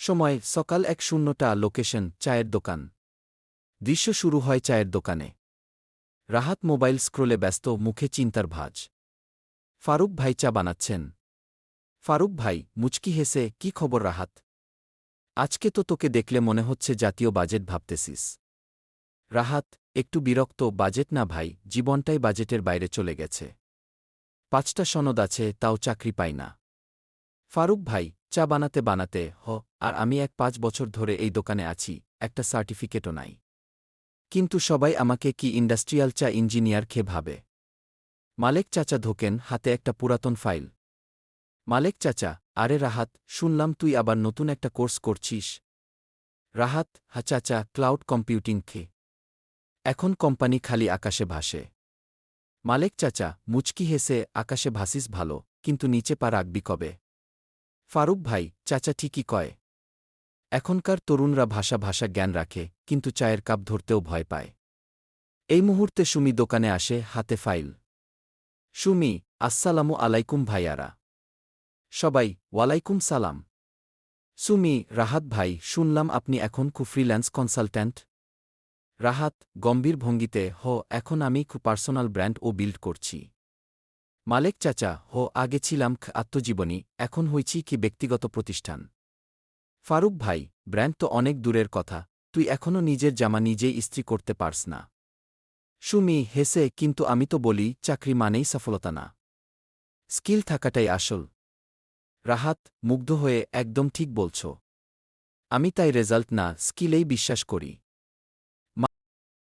সময় সকাল ১:০০ লোকেশন চায়ের দোকান। দৃশ্য শুরু হয় চায়ের দোকানে। রাহাত মোবাইল স্ক্রোলে ব্যস্ত, মুখে চিন্তার ভাঁজ। ফারুক ভাই চা বানাচ্ছেন। ফারুক ভাই মুচকি হেসে, কি খবর রাহাত? আজকে তো তোকে দেখলে মনে হচ্ছে জাতীয় বাজেট ভাবতেছিস। রাহাত একটু বিরক্ত, বাজেট না ভাই, জীবনটাই বাজেটের বাইরে চলে গেছে। ৫টা সনদ আছে, তাও চাকরি পাই না। ফারুক ভাই চা বানাতে বানাতে, আর আমি ৫ বছর ধরে এই দোকানে আছি, একটা সার্টিফিকেটও নাই। কিন্তু সবাই আমাকে কি ইন্ডাস্ট্রিয়াল চা ইঞ্জিনিয়ার খেয়ে ভাবে। মালেক চাচা ঢোকেন, হাতে একটা পুরাতন ফাইল। মালেক চাচা, আরে রাহাত, শুনলাম তুই আবার নতুন একটা কোর্স করছিস। রাহাত, হা চাচা, ক্লাউড কম্পিউটিং খে। এখন কোম্পানি খালি আকাশে ভাসে। মালেক চাচা মুচকি হেসে, আকাশে ভাসিস ভালো, কিন্তু নিচে পা রাখবি কবে? ফারুক ভাই, চাচা ঠিকই কয়। এখনকার তরুণরা ভাষা ভাষা জ্ঞান রাখে, কিন্তু চায়ের কাপ ধরতেও ভয় পায়। এই মুহূর্তে সুমি দোকানে আসে, হাতে ফাইল। সুমি, আসসালামু আলাইকুম ভাইয়ারা। সবাই, ওয়ালাইকুম সালাম। সুমি, রাহাত ভাই, শুনলাম আপনি এখন ফ্রিল্যান্স কনসালট্যান্ট। রাহাত গম্ভীর ভঙ্গিতে, এখন আমি পার্সোনাল ব্র্যান্ড ও বিল্ড করছি। মালেক চাচা, আগে ছিলাম আত্মজীবনী, এখন হইছি কি ব্যক্তিগত প্রতিষ্ঠান। ফারুক ভাই, ব্র্যান্ড তো অনেক দূরের কথা, তুই এখনও নিজের জামা নিজেই ইস্ত্রি করতে পারস না। সুমি হেসে, কিন্তু আমি তো বলি, চাকরি মানেই সফলতা না, স্কিল থাকাটাই আসল। রাহাত মুগ্ধ হয়ে, একদম ঠিক বলছ। আমি তাই রেজাল্ট না, স্কিলেই বিশ্বাস করি।